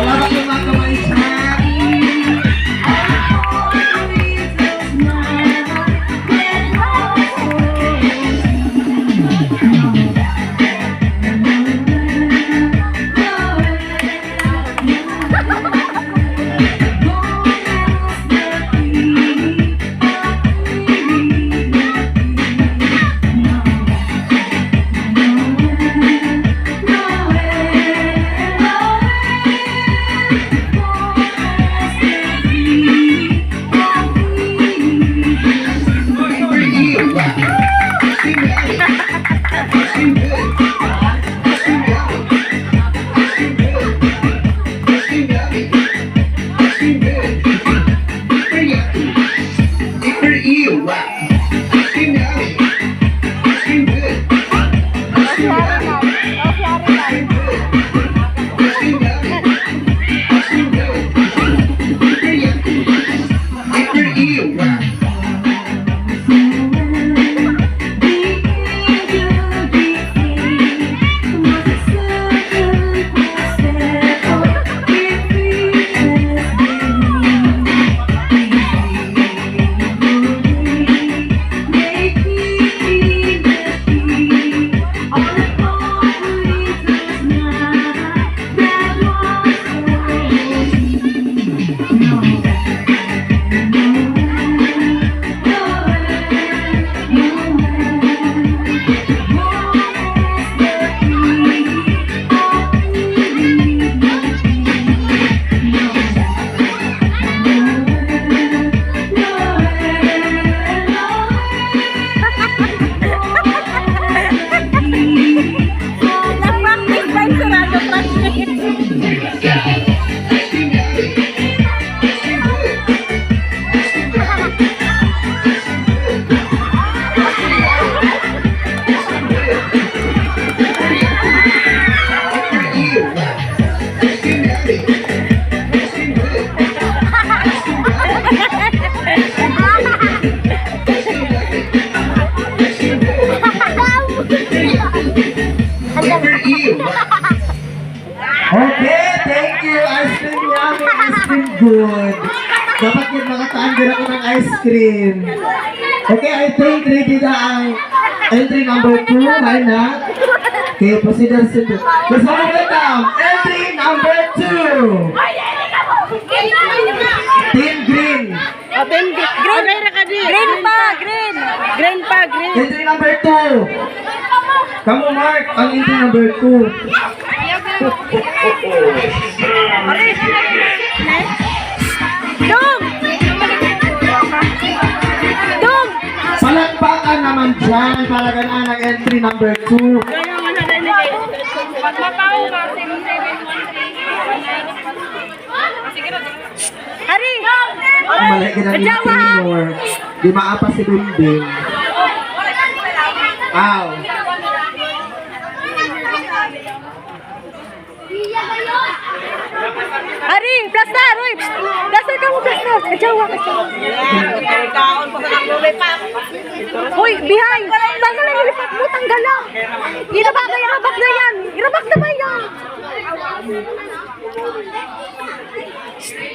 Palawak yung mga kamay siya. Okay, thank you. Ice cream yummy, ice cream good. Dapat yung makataan ako ng ice cream. Okay, I think ready na ang entry number 2. Hi na. Okay, proceed on to. Let's hold it down. Entry number 2. Team Green. Green pa. Entry number 2. Kamu Mark, ang entry number 2. Palakpakan naman dyan para ganaan ang entry number 2. Hari! Malay ka na yung tenor. Di maapa si Bimbing. Ow. Hari! Plastar! Uy! Plastar ka mo, plastar! Kajawa ka. Uy! Bihay! Tanggal ang ilipat mo! Tanggal lang! Irabak na yan! Irabak na ba yan?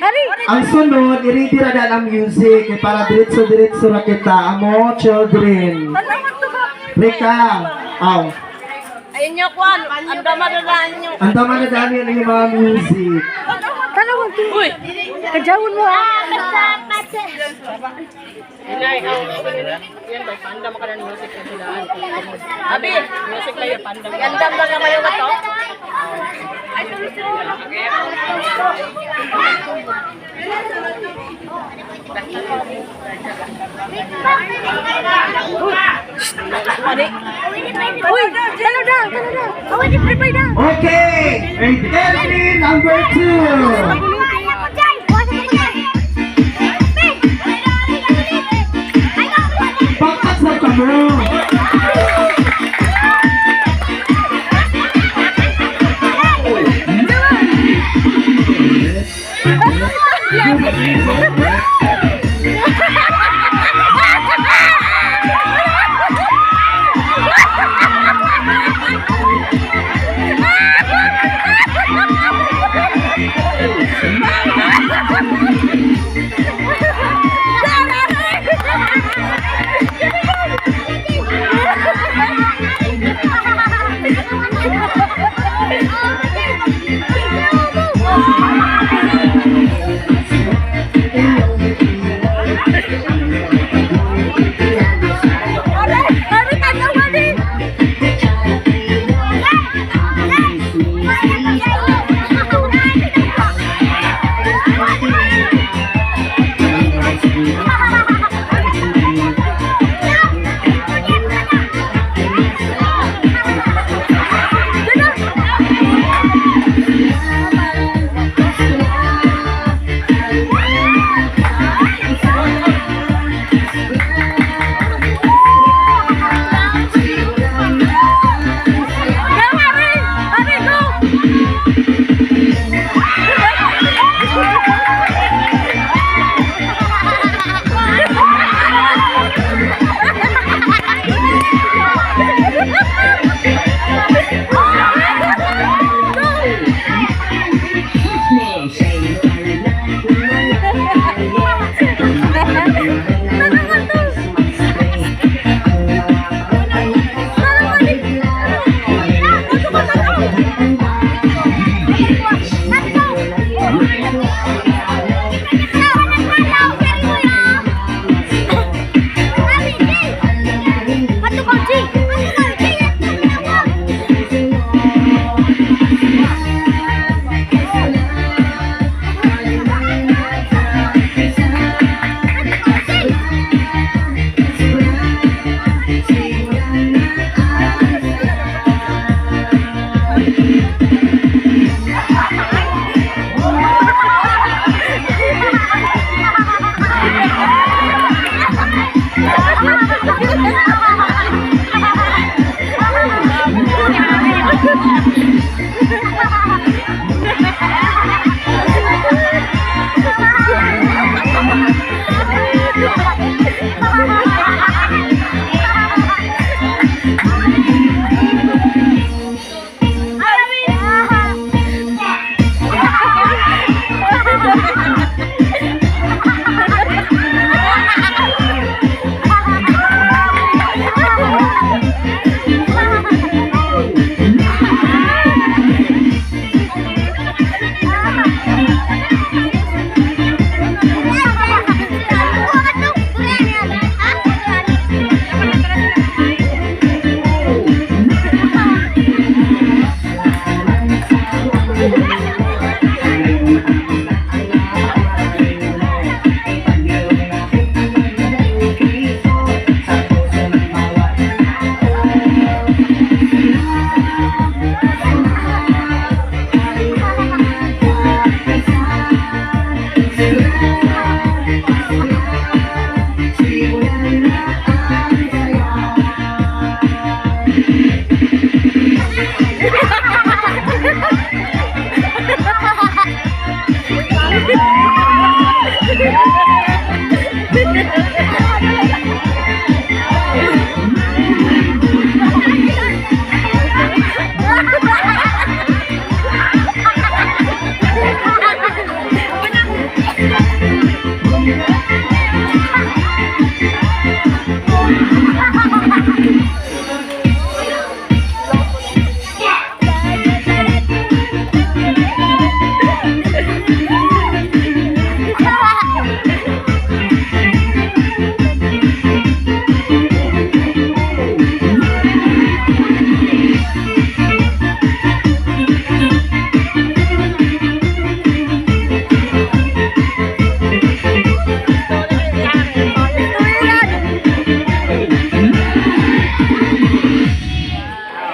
Hari! Ang sunod, iritira na ang music para diretso-diretso na kita. Amo, children. Rika. Aw. Ayun nyo, Kwan. Ang damadadaan nyo. Ang tama na dami yan yung mga music. Tanawag ko. Uy! Kajawon mo ha. Yan ba, pandam ka ng music na silaan. Abi! Music na yun, pandam. Gandam lang naman yung ito. Uy! Talo na! Away di prepay na! Okay! Entry number 2. Pangkat sa kamo.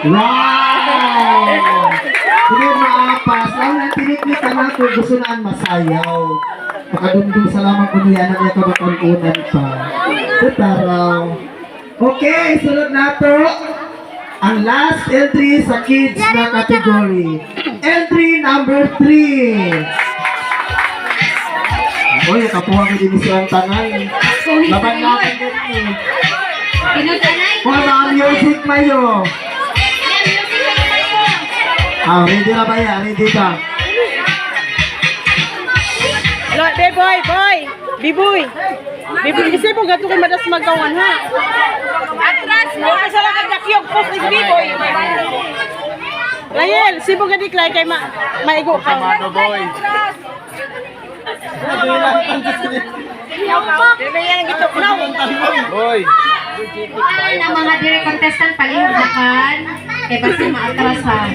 Wow! Sige maapas. Lang na tinikita na ko gusto naan masayaw. Makadundong salamat ko niya na niya kabatalunan pa. Tutaraw. Okay, sunod na to. Ang last entry sa kids na category. Entry number 3. Oy, kapuha ko din siya ang tangan. Laban natin din. Kung ang music mayo. Ready na ba yan? Ready ka? Boy, boy. Biboy. Biboy, kasi po gato kay madas magkawan ha. Atras mo. Kasi lang kagdakyog post ni Biboy. Rayel, sibo gadik lay kay maigo ka. Boy. Boy. Ay, ang mga diri contestant palihudakan kay basta maatrasan.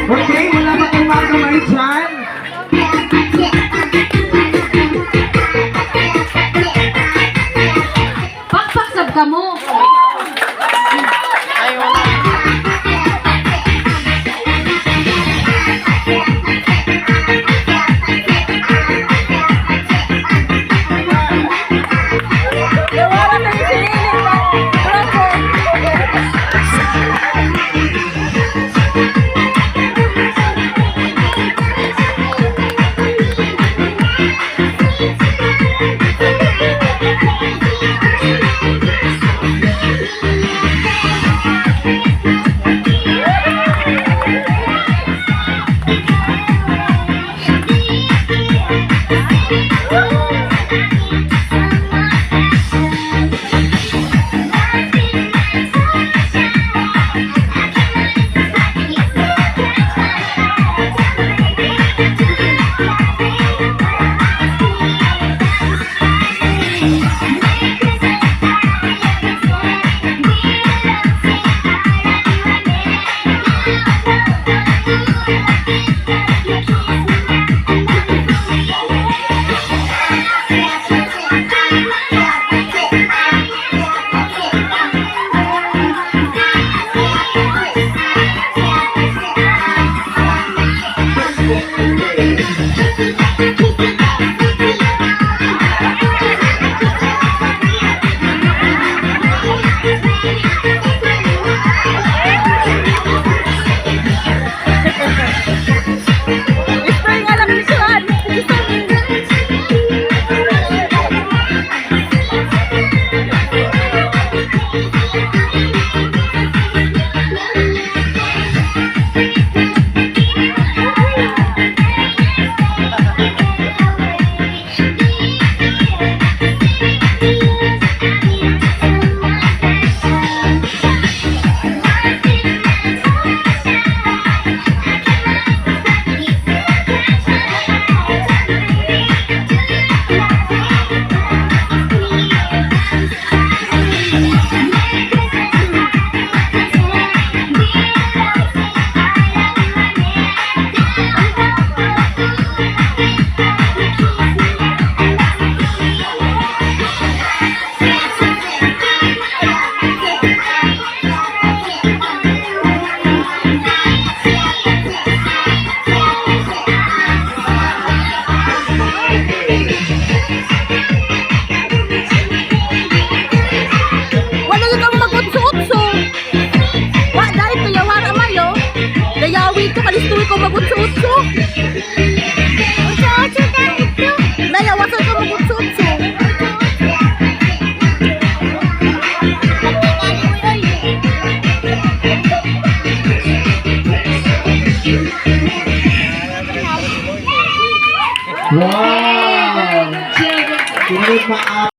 Okay, wala ba kayong mga kamay dyan? Pakpaksab ka mo. Wala ka kang magutso-utso. Wa, dahil kaya wala mayo. Dayawi ko, kalistuwi ko magutso-utso. Utso-utso ka, utso. Dayawasan ka magutso-utso. Wow! Sunod